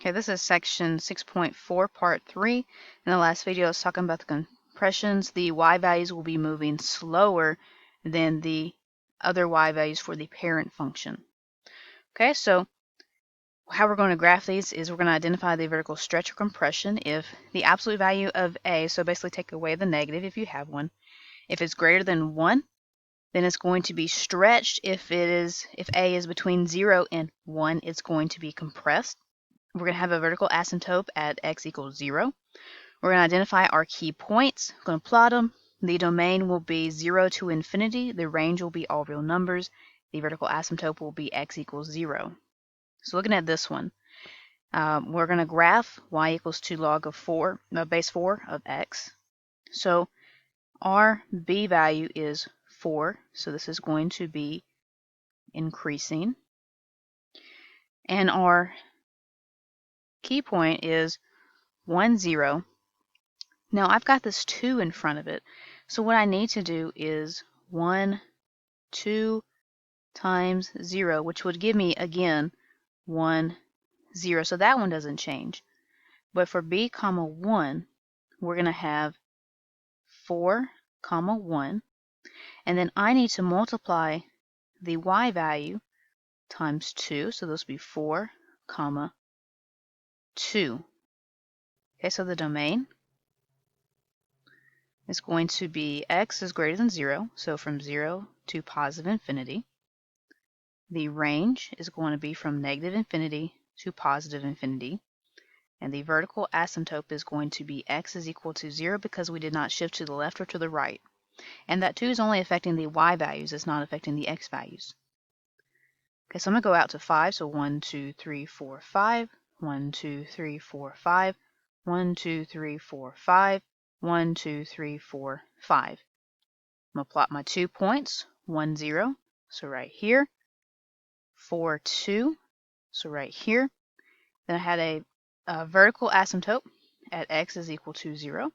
Okay, this is section 6.4, part 3. In the last video, I was talking about the compressions. The y values will be moving slower than the other y values for the parent function. Okay, so how we're going to graph these is we're going to identify the vertical stretch or compression if the absolute value of a, so basically take away the negative if you have one, if it's greater than 1, then it's going to be stretched. If a is between 0 and 1, it's going to be compressed. We're going to have a vertical asymptote at x equals 0. We're going to identify our key points. We're going to plot them. The domain will be 0 to infinity. The range will be all real numbers. The vertical asymptote will be x equals 0. So looking at this one, we're going to graph y equals 2 log of 4, base 4 of x. So our b value is 4, so this is going to be increasing. And our key point is 1, 0. Now I've got this 2 in front of it, so what I need to do is 1, 2 times 0, which would give me, again, 1, 0. So that one doesn't change. But for b, comma 1, we're going to have 4, comma 1. And then I need to multiply the y value times 2. So those will be 4, comma 2. Okay, so the domain is going to be x is greater than 0, so from 0 to positive infinity. The range is going to be from negative infinity to positive infinity. And the vertical asymptote is going to be x is equal to 0 because we did not shift to the left or to the right. And that 2 is only affecting the y values, it's not affecting the x values. Okay, so I'm going to go out to 5, so 1, 2, 3, 4, 5, 1, 2, 3, 4, 5, 1, 2, 3, 4, 5, 1, 2, 3, 4, 5. I'm going to plot my 2 points, 1, 0, so right here, 4, 2, so right here. Then I had a vertical asymptote at x is equal to 0.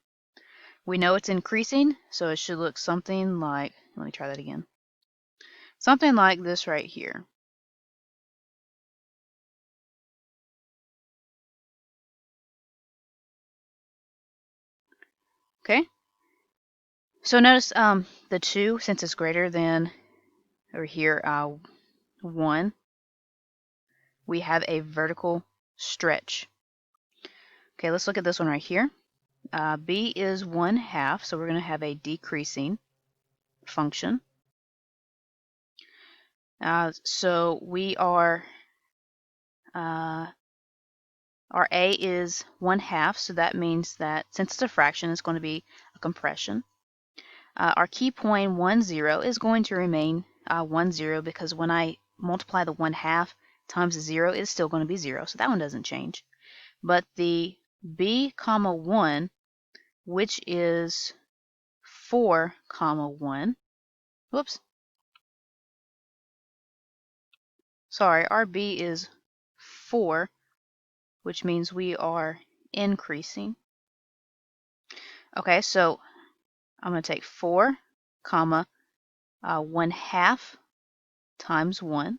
We know it's increasing, so it should look something like, let me try that again, something like this right here. Okay, so notice the 2, since it's greater than, over here, 1, we have a vertical stretch. Okay, let's look at this one right here. b is 1/2, so we're going to have a decreasing function. So we are, our a is 1/2, so that means that since it's a fraction, it's going to be a compression. Our key point 1, 0 is going to remain 1, 0 because when I multiply the 1/2 times the 0, it's still going to be 0, so that one doesn't change. But the b, comma 1, which is 4, comma 1, whoops, sorry, our b is 4, which means we are increasing. Okay, so I'm going to take 4, comma 1/2 times 1.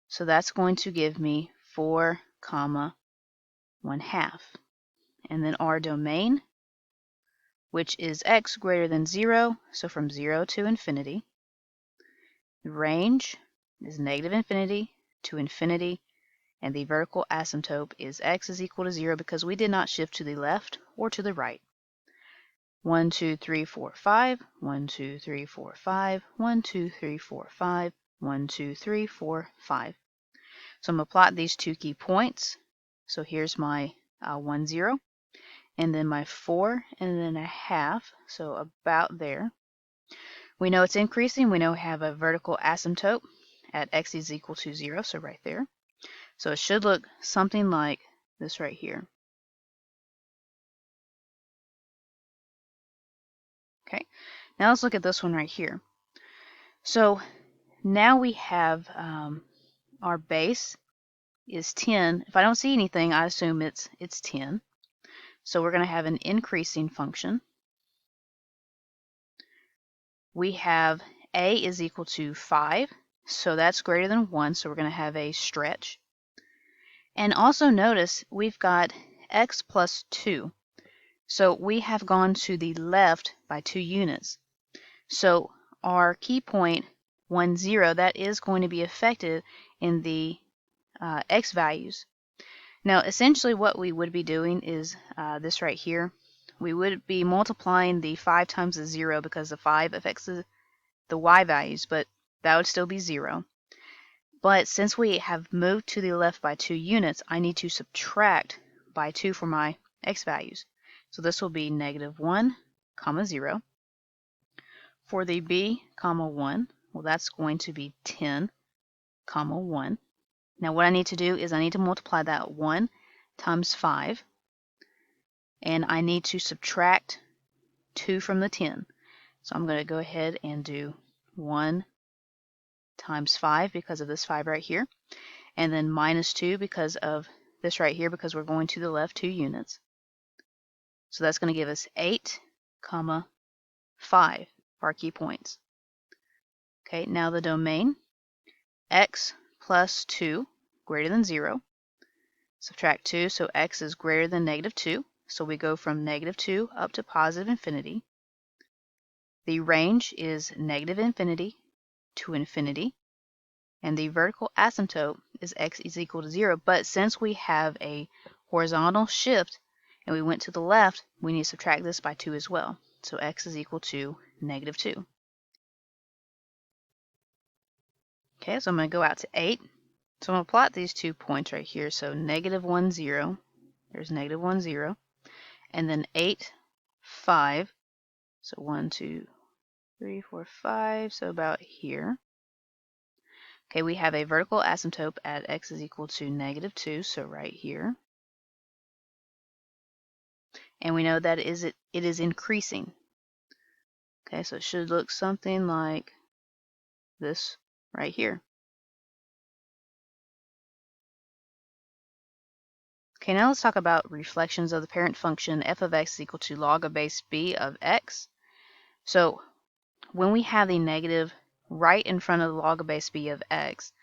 So that's going to give me 4, comma 1/2. And then our domain, which is x greater than 0, so from 0 to infinity. The range is negative infinity to infinity. And the vertical asymptote is x is equal to 0 because we did not shift to the left or to the right. 1, 2, 3, 4, 5, 1, 2, 3, 4, 5, 1, 2, 3, 4, 5, 1, 2, 3, 4, 5. So I'm going to plot these 2 key points. So here's my 1, 0, and then my 4, and then 1/2, so about there. We know it's increasing. We know we have a vertical asymptote at x is equal to 0, so right there. So it should look something like this right here. Okay, now let's look at this one right here. So now we have our base is 10. If I don't see anything, I assume it's 10. So we're going to have an increasing function. We have a is equal to 5, so that's greater than 1, so we're going to have a stretch. And also notice we've got x plus 2. So we have gone to the left by 2 units. So our key point 1, 0, that is going to be affected in the x values. Now essentially what we would be doing is this right here. We would be multiplying the 5 times the 0 because the 5 affects the y values, but that would still be 0. But since we have moved to the left by 2 units, I need to subtract by 2 for my x values. So this will be negative 1, comma 0. For the b, comma 1, well that's going to be 10, comma 1. Now what I need to do is I need to multiply that 1 times 5, and I need to subtract 2 from the 10. So I'm going to go ahead and do 1 times 5 because of this 5 right here, and then minus 2 because of this right here because we're going to the left 2 units. So that's going to give us 8, comma 5 for our key points. Okay, now the domain, x plus 2 greater than 0. Subtract 2, so x is greater than negative 2. So we go from negative 2 up to positive infinity. The range is negative infinity to infinity. And the vertical asymptote is x is equal to 0. But since we have a horizontal shift and we went to the left, we need to subtract this by 2 as well. So x is equal to negative 2. Okay, so I'm going to go out to 8. So I'm going to plot these 2 points right here. So negative 1, 0. There's negative 1, 0. And then 8, 5. So 1, 2, 3, 4, 5. So about here. Okay, we have a vertical asymptote at x is equal to negative 2. So right here. And we know that it is increasing. Okay, so it should look something like this right here. Okay, now let's talk about reflections of the parent function f of x is equal to log of base b of x. So when we have the negative right in front of the log of base b of x,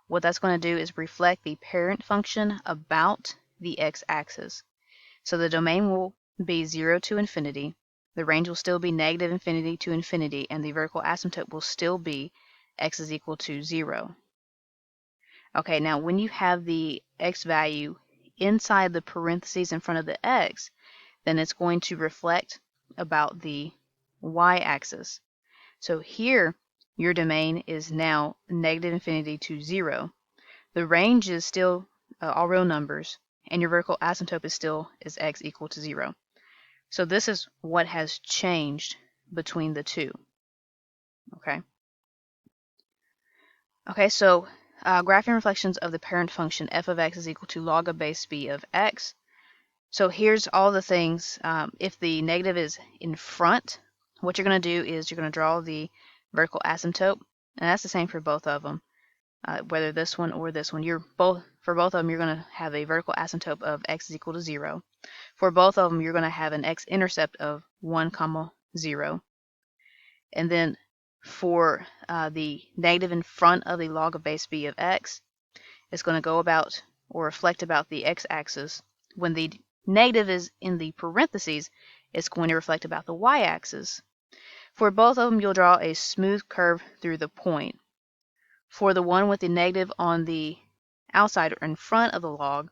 what that's going to do is reflect the parent function about the x-axis. So the domain will be 0 to infinity, the range will still be negative infinity to infinity, and the vertical asymptote will still be x is equal to 0. Okay, now when you have the x value inside the parentheses in front of the x, then it's going to reflect about the y-axis. So here, your domain is now negative infinity to 0. The range is still all real numbers, and your vertical asymptote is still is x equal to 0. So this is what has changed between the two. Okay. Okay, so graphing reflections of the parent function f of x is equal to log of base b of x. So here's all the things. If the negative is in front, what you're going to do is you're going to draw the vertical asymptote, and that's the same for both of them. Whether this one or this one, for both of them, you're going to have a vertical asymptote of x is equal to 0. For both of them, you're going to have an x-intercept of 1, 0. And then for the negative in front of the log of base b of x, it's going to go about or reflect about the x-axis. When the negative is in the parentheses, it's going to reflect about the y-axis. For both of them, you'll draw a smooth curve through the point. For the one with the negative on the outside or in front of the log,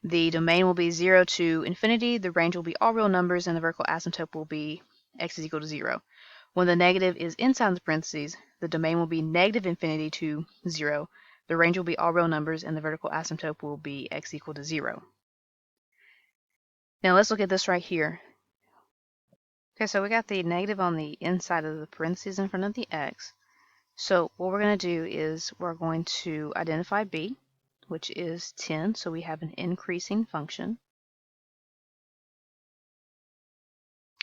the domain will be 0 to infinity, the range will be all real numbers, and the vertical asymptote will be x is equal to 0. When the negative is inside the parentheses, the domain will be negative infinity to 0, the range will be all real numbers, and the vertical asymptote will be x equal to 0. Now let's look at this right here. Okay, so we got the negative on the inside of the parentheses in front of the x. So what we're going to do is we're going to identify b, which is 10, so we have an increasing function.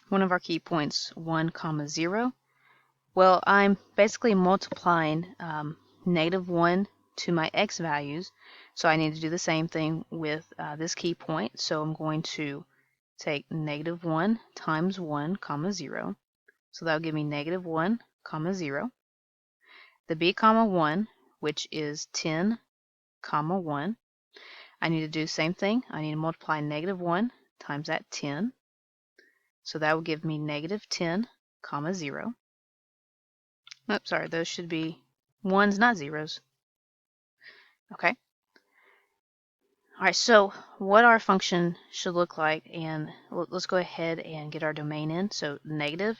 One of our key points, 1, 0. Well, I'm basically multiplying negative 1 to my x values, so I need to do the same thing with this key point. So I'm going to take negative 1 times 1, 0. So that'll give me negative 1, 0. The b, 1, which is 10, 1. I need to do the same thing. I need to multiply -1 times that 10. So that will give me -10, comma 0. Oops, sorry, those should be ones, not zeros. Okay. All right, so what our function should look like, and let's go ahead and get our domain in. So negative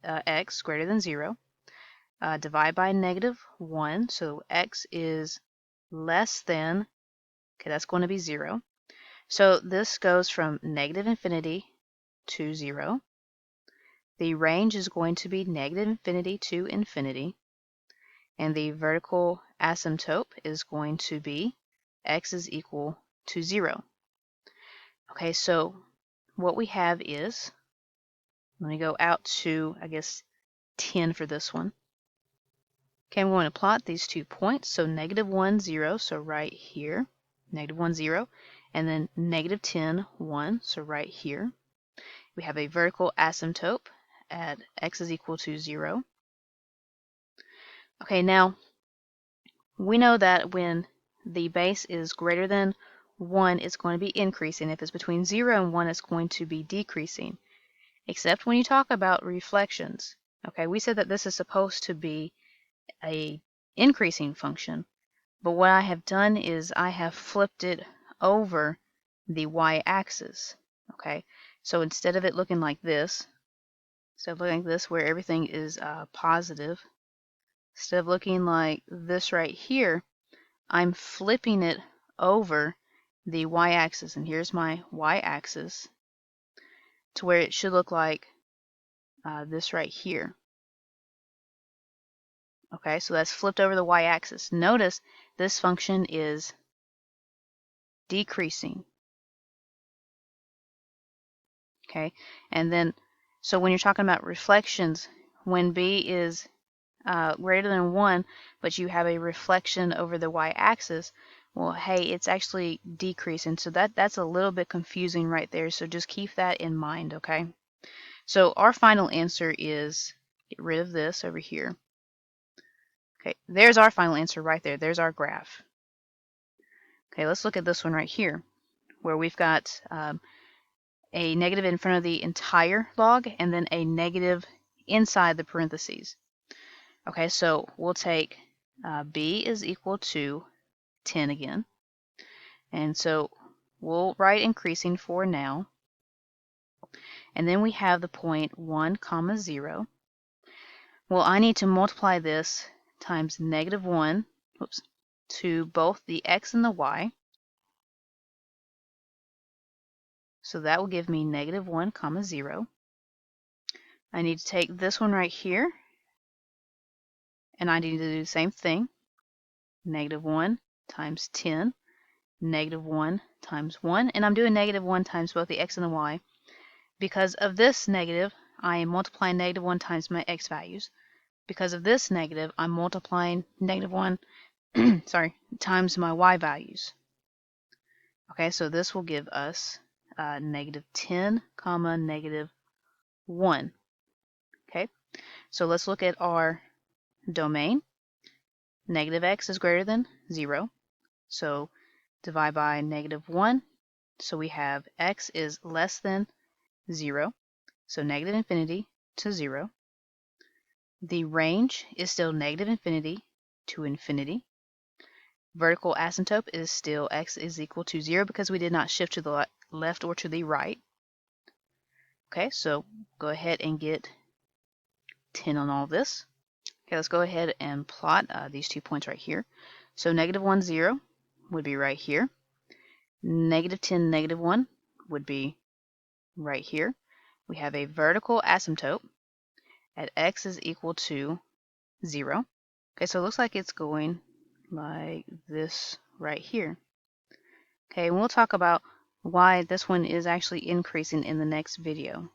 x greater than 0. Divide by -1, so x is less than, okay, that's going to be 0. So this goes from -infinity to 0. The range is going to be -infinity to infinity. And the vertical asymptote is going to be x is equal to 0. Okay, so what we have is, let me go out to, I guess, 10 for this one. Okay, I'm going to plot these 2 points. So -1, 0, so right here. -1, 0. And then -10, 1, so right here. We have a vertical asymptote at x is equal to 0. Okay, now we know that when the base is greater than 1, it's going to be increasing. If it's between 0 and 1, it's going to be decreasing. Except when you talk about reflections. Okay, we said that this is supposed to be a increasing function, but what I have done is I have flipped it over the y-axis. Okay, so instead of it looking like this, where everything is positive, instead of looking like this right here, I'm flipping it over the y-axis, and here's my y-axis, to where it should look like this right here. Okay, so that's flipped over the y-axis. Notice this function is decreasing. Okay, and then, so when you're talking about reflections, when b is greater than 1, but you have a reflection over the y-axis, well, hey, it's actually decreasing. So that's a little bit confusing right there. So just keep that in mind, okay? So our final answer is, get rid of this over here. Okay, there's our final answer right there. There's our graph. Okay, let's look at this one right here, where we've got a negative in front of the entire log and then a negative inside the parentheses. Okay, so we'll take b is equal to 10 again. And so we'll write increasing for now. And then we have the point 1, comma 0. Well, I need to multiply this times -1, oops, to both the x and the y. So that will give me -1, comma 0. I need to take this one right here, and I need to do the same thing. -1 times 10, -1 times 1, and I'm doing -1 times both the x and the y. Because of this negative, I am multiplying -1 times my x values. Because of this negative, I'm multiplying -1 times my y values. Okay, so this will give us -10, comma -1. Okay, so let's look at our domain. -x is greater than 0, so divide by -1. So we have x is less than 0, so -infinity to 0. The range is still -infinity to infinity. Vertical asymptote is still x is equal to 0 because we did not shift to the left or to the right. Okay, so go ahead and get 10 on all this. Okay, let's go ahead and plot these 2 points right here. So -1, 0 would be right here. -10, -1 would be right here. We have a vertical asymptote at x is equal to 0. Okay, so it looks like it's going like this right here. Okay, and we'll talk about why this one is actually increasing in the next video.